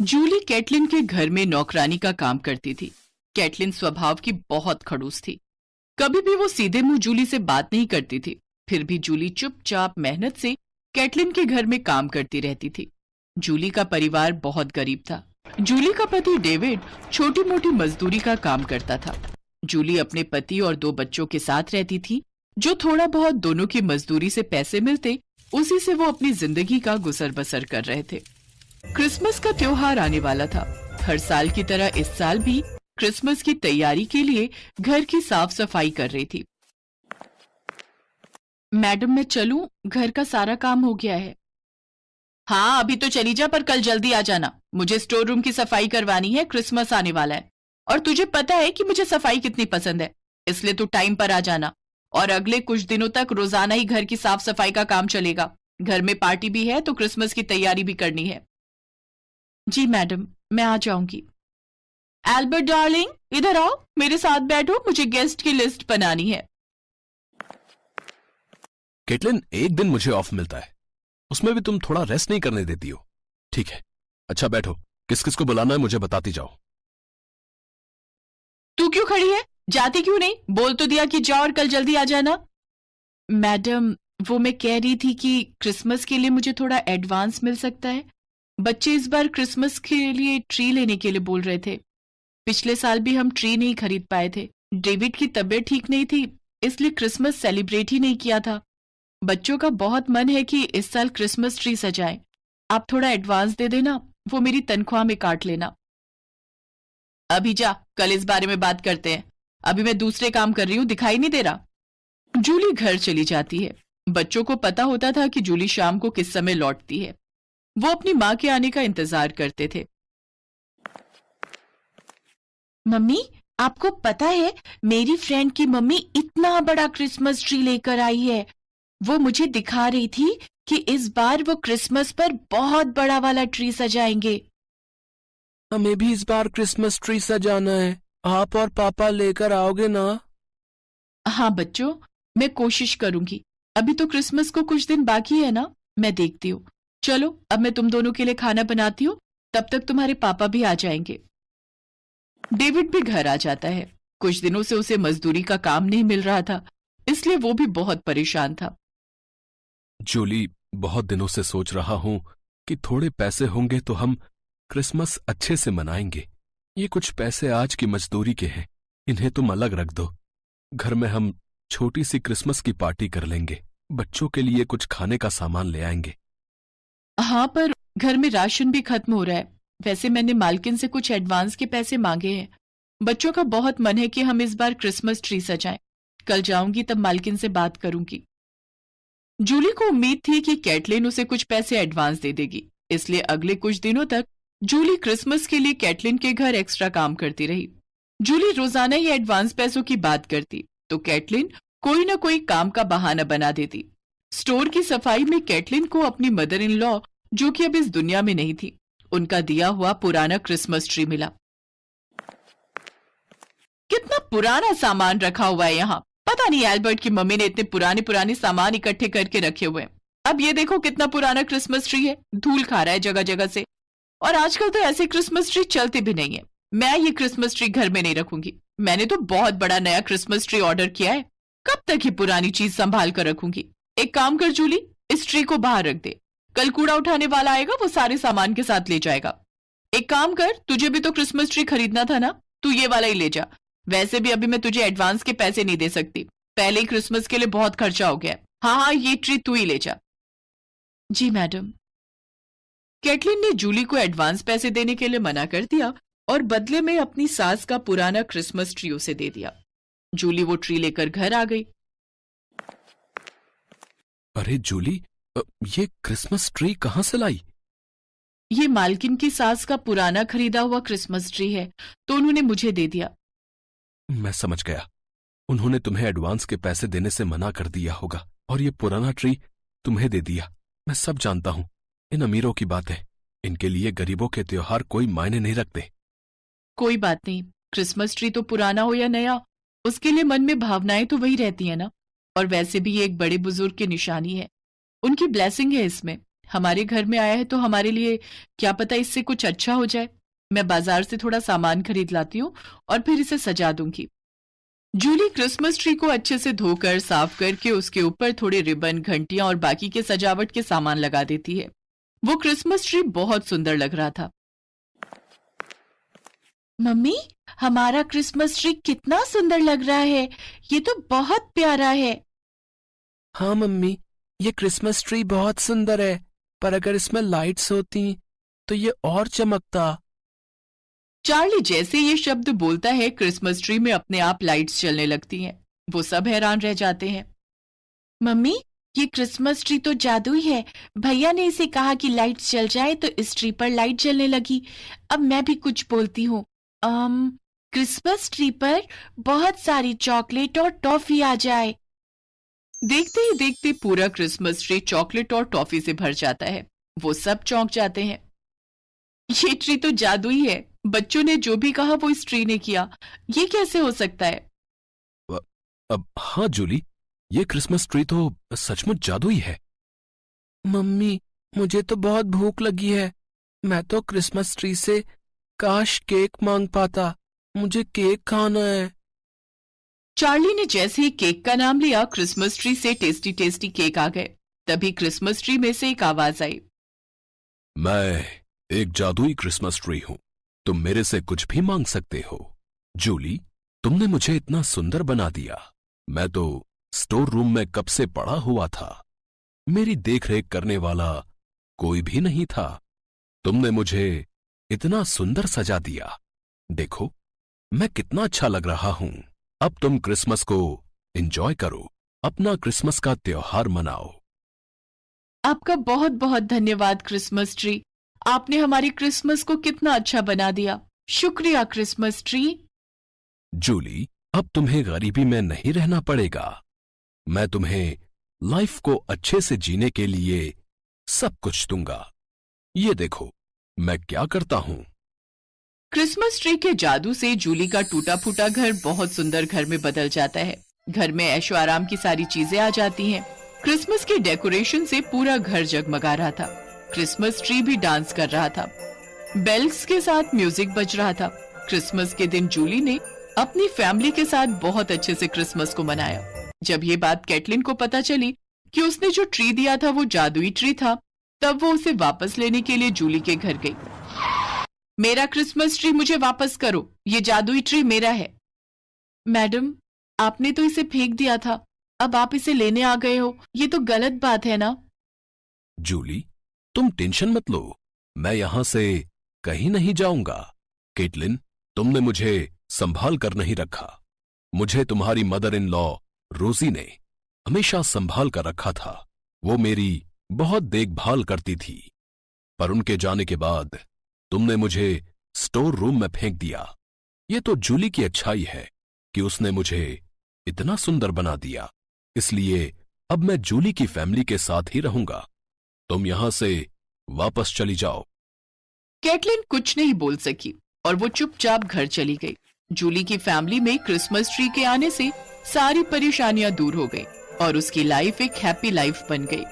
Jully Caitlin के घर में नौकरानी का काम करती थी। कैटलिन स्वभाव की बहुत खड़ूस थी। कभी भी वो सीधे मुंह जूली से बात नहीं करती थी। फिर भी जूली चुपचाप मेहनत से कैटलिन के घर में काम करती रहती थी। जूली का परिवार बहुत गरीब था। जूली का पति डेविड छोटी मोटी मजदूरी का काम करता था। जूली अपने पति और 2 बच्चों के साथ रहती थी। जो थोड़ा बहुत दोनों की मजदूरी से पैसे मिलते, उसी से वो अपनी जिंदगी का गुजर बसर कर रहे थे। क्रिसमस का त्योहार आने वाला था। हर साल की तरह इस साल भी क्रिसमस की तैयारी के लिए घर की साफ सफाई कर रही थी। मैडम, मैं चलूं? घर का सारा काम हो गया है। हाँ, अभी तो चली जा, पर कल जल्दी आ जाना। मुझे स्टोर रूम की सफाई करवानी है, क्रिसमस आने वाला है। और तुझे पता है कि मुझे सफाई कितनी पसंद है, इसलिए तू टाइम पर आ जाना। और अगले कुछ दिनों तक रोजाना ही घर की साफ सफाई का काम चलेगा। घर में पार्टी भी है तो क्रिसमस की तैयारी भी करनी है। जी मैडम, मैं आ जाऊंगी। एल्बर्ट डार्लिंग, इधर आओ, मेरे साथ बैठो, मुझे गेस्ट की लिस्ट बनानी है। कैटलिन, एक दिन मुझे ऑफ मिलता है, उसमें भी तुम थोड़ा रेस्ट नहीं करने देती हो। ठीक है, अच्छा बैठो, किस किस को बुलाना है मुझे बताती जाओ। तू क्यों खड़ी है? जाती क्यों नहीं? बोल तो दिया कि जाओ और कल जल्दी आ जाना। मैडम, वो मैं कह रही थी कि क्रिसमस के लिए मुझे थोड़ा एडवांस मिल सकता है। बच्चे इस बार क्रिसमस के लिए ट्री लेने के लिए बोल रहे थे। पिछले साल भी हम ट्री नहीं खरीद पाए थे। डेविड की तबीयत ठीक नहीं थी, इसलिए क्रिसमस सेलिब्रेट ही नहीं किया था। बच्चों का बहुत मन है कि इस साल क्रिसमस ट्री सजाएं। आप थोड़ा एडवांस दे देना, वो मेरी तनख्वाह में काट लेना। अभी जा, कल इस बारे में बात करते हैं। अभी मैं दूसरे काम कर रही हूं, दिखाई नहीं दे रहा। जूली घर चली जाती है। बच्चों को पता होता था कि जूली शाम को किस समय लौटती है। वो अपनी माँ के आने का इंतजार करते थे। मम्मी, आपको पता है मेरी फ्रेंड की मम्मी इतना बड़ा क्रिसमस ट्री लेकर आई है। वो मुझे दिखा रही थी कि इस बार वो क्रिसमस पर बहुत बड़ा वाला ट्री सजाएंगे। हमें भी इस बार क्रिसमस ट्री सजाना है, आप और पापा लेकर आओगे ना? हाँ बच्चों, मैं कोशिश करूंगी। अभी तो क्रिसमस को कुछ दिन बाकी है ना, मैं देखती हूँ। चलो, अब मैं तुम दोनों के लिए खाना बनाती हूँ, तब तक तुम्हारे पापा भी आ जाएंगे। डेविड भी घर आ जाता है। कुछ दिनों से उसे मजदूरी का काम नहीं मिल रहा था, इसलिए वो भी बहुत परेशान था। जूली, बहुत दिनों से सोच रहा हूं कि थोड़े पैसे होंगे तो हम क्रिसमस अच्छे से मनाएंगे। ये कुछ पैसे आज की मजदूरी के हैं, इन्हें तुम अलग रख दो। घर में हम छोटी सी क्रिसमस की पार्टी कर लेंगे, बच्चों के लिए कुछ खाने का सामान ले आएंगे। हाँ, पर घर में राशन भी खत्म हो रहा है। वैसे मैंने मालकिन से कुछ एडवांस के पैसे मांगे हैं। बच्चों का बहुत मन है कि हम इस बार क्रिसमस ट्री सजाएं। कल जाऊंगी तब मालकिन से बात करूंगी। जूली को उम्मीद थी कि कैटलिन उसे कुछ पैसे एडवांस दे देगी, इसलिए अगले कुछ दिनों तक जूली क्रिसमस के लिए कैटलिन के घर एक्स्ट्रा काम करती रही। जूली रोजाना ही एडवांस पैसों की बात करती तो कैटलिन कोई ना कोई काम का बहाना बना देती। स्टोर की सफाई में कैटलिन को अपनी मदर इन लॉ, जो कि अब इस दुनिया में नहीं थी, उनका दिया हुआ पुराना क्रिसमस ट्री मिला। कितना पुराना सामान रखा हुआ है यहाँ। पता नहीं एल्बर्ट की मम्मी ने इतने पुराने सामान इकट्ठे करके रखे हुए हैं। अब ये देखो कितना पुराना क्रिसमस ट्री है, धूल खा रहा है जगह जगह से। और आजकल तो ऐसे क्रिसमस ट्री चलते भी नहीं है। मैं ये क्रिसमस ट्री घर में नहीं रखूंगी। मैंने तो बहुत बड़ा नया क्रिसमस ट्री ऑर्डर किया है। कब तक ही पुरानी चीज संभाल कर रखूंगी। एक काम कर जूली, इस ट्री को बाहर रख दे। कल कूड़ा उठाने वाला आएगा, वो सारे सामान के साथ ले जाएगा। एक काम कर, तुझे भी तो क्रिसमस ट्री खरीदना था ना, तू ये वाला ही ले जा। वैसे भी अभी मैं तुझे एडवांस के पैसे नहीं दे सकती, पहले ही क्रिसमस के लिए बहुत खर्चा हो गया है। हाँ, ये ट्री तू ही ले जा। जी मैडम। कैटलिन ने जूली को एडवांस पैसे देने के लिए मना कर दिया और बदले में अपनी सास का पुराना क्रिसमस ट्री उसे दे दिया। जूली वो ट्री लेकर घर आ गई। अरे जूली, ये क्रिसमस ट्री कहां से लाई? ये मालकिन की सास का पुराना खरीदा हुआ क्रिसमस ट्री है, तो उन्होंने मुझे दे दिया। मैं समझ गया, उन्होंने तुम्हें एडवांस के पैसे देने से मना कर दिया होगा और ये पुराना ट्री तुम्हें दे दिया। मैं सब जानता हूं, इन अमीरों की बात है। इनके लिए गरीबों के त्योहार कोई मायने नहीं रखते। कोई बात नहीं, क्रिसमस ट्री तो पुराना हो या नया, उसके लिए मन में भावनाएं तो वही रहती है ना। और वैसे भी ये एक बड़े बुजुर्ग की निशानी है, उनकी ब्लेसिंग है इसमें। हमारे घर में आया है तो हमारे लिए क्या पता इससे कुछ अच्छा हो जाए। मैं बाजार से थोड़ा सामान खरीद लाती हूँ और फिर इसे सजा दूंगी। जूली क्रिसमस ट्री को अच्छे से धोकर साफ करके उसके ऊपर थोड़े रिबन, घंटियां और बाकी के सजावट के सामान लगा देती है। वो क्रिसमस ट्री बहुत सुंदर लग रहा था। मम्मी, हमारा क्रिसमस ट्री कितना सुंदर लग रहा है। ये तो बहुत प्यारा है। हाँ मम्मी, ये क्रिसमस ट्री बहुत सुंदर है, पर अगर इसमें लाइट्स होती तो ये और चमकता। चार्ली जैसे ये शब्द बोलता है, क्रिसमस ट्री में अपने आप लाइट्स जलने लगती हैं। वो सब हैरान रह जाते हैं। मम्मी, ये क्रिसमस ट्री तो जादुई है। भैया ने इसे कहा कि लाइट्स जल जाए तो इस ट्री पर लाइट जलने लगी। अब मैं भी कुछ बोलती हूँ। क्रिसमस ट्री पर बहुत सारी चॉकलेट और टॉफी आ जाए। देखते ही देखते पूरा क्रिसमस ट्री चॉकलेट और टॉफी से भर जाता है। वो सब चौंक जाते हैं। ये ट्री तो जादुई है। बच्चों ने जो भी कहा वो इस ट्री ने किया। ये कैसे हो सकता है? अब हाँ जूली, ये क्रिसमस ट्री तो सचमुच जादुई है। मम्मी, मुझे तो बहुत भूख लगी है। मैं तो क्रिसमस ट्री से काश केक मांग पाता। मुझे केक खाना है। चार्ली ने जैसे ही केक का नाम लिया, क्रिसमस ट्री से टेस्टी टेस्टी केक आ गए। तभी क्रिसमस ट्री में से एक आवाज आई। मैं एक जादुई क्रिसमस ट्री हूं। तुम मेरे से कुछ भी मांग सकते हो। जूली, तुमने मुझे इतना सुंदर बना दिया। मैं तो स्टोर रूम में कब से पड़ा हुआ था। मेरी देखरेख करने वाला कोई भी नहीं था। तुमने मुझे इतना सुंदर सजा दिया। देखो, मैं कितना अच्छा लग रहा हूं। अब तुम क्रिसमस को एंजॉय करो, अपना क्रिसमस का त्योहार मनाओ। आपका बहुत बहुत धन्यवाद क्रिसमस ट्री। आपने हमारी क्रिसमस को कितना अच्छा बना दिया। शुक्रिया क्रिसमस ट्री। जूली, अब तुम्हें गरीबी में नहीं रहना पड़ेगा। मैं तुम्हें लाइफ को अच्छे से जीने के लिए सब कुछ दूंगा। ये देखो मैं क्या करता हूं। क्रिसमस ट्री के जादू से जूली का टूटा फूटा घर बहुत सुंदर घर में बदल जाता है। घर में ऐशो आराम की सारी चीजें आ जाती हैं। क्रिसमस के डेकोरेशन से पूरा घर जगमगा रहा था। क्रिसमस ट्री भी डांस कर रहा था। बेल्स के साथ म्यूजिक बज रहा था। क्रिसमस के दिन जूली ने अपनी फैमिली के साथ बहुत अच्छे से क्रिसमस को मनाया। जब ये बात कैटलिन को पता चली कि उसने जो ट्री दिया था वो जादुई ट्री था, तब वो उसे वापस लेने के लिए जूली के घर गई। मेरा क्रिसमस ट्री मुझे वापस करो। ये जादुई ट्री मेरा है। मैडम, आपने तो इसे फेंक दिया था। अब आप इसे लेने आ गए हो। ये तो गलत बात है ना? जूली, तुम टेंशन मत लो। मैं यहां से कहीं नहीं जाऊंगा। केटलिन, तुमने मुझे संभाल कर नहीं रखा। मुझे तुम्हारी मदर इन लॉ रोजी ने हमेशा संभाल कर रखा था। वो मेरी बहुत देखभाल करती थी, पर उनके जाने के बाद तुमने मुझे स्टोर रूम में फेंक दिया। ये तो जूली की अच्छाई है कि उसने मुझे इतना सुंदर बना दिया। इसलिए अब मैं जूली की फैमिली के साथ ही रहूंगा। तुम यहां से वापस चली जाओ। कैटलिन कुछ नहीं बोल सकी और वो चुपचाप घर चली गई। जूली की फैमिली में क्रिसमस ट्री के आने से सारी परेशानियां दूर हो गई और उसकी लाइफ एक हैप्पी लाइफ बन गई।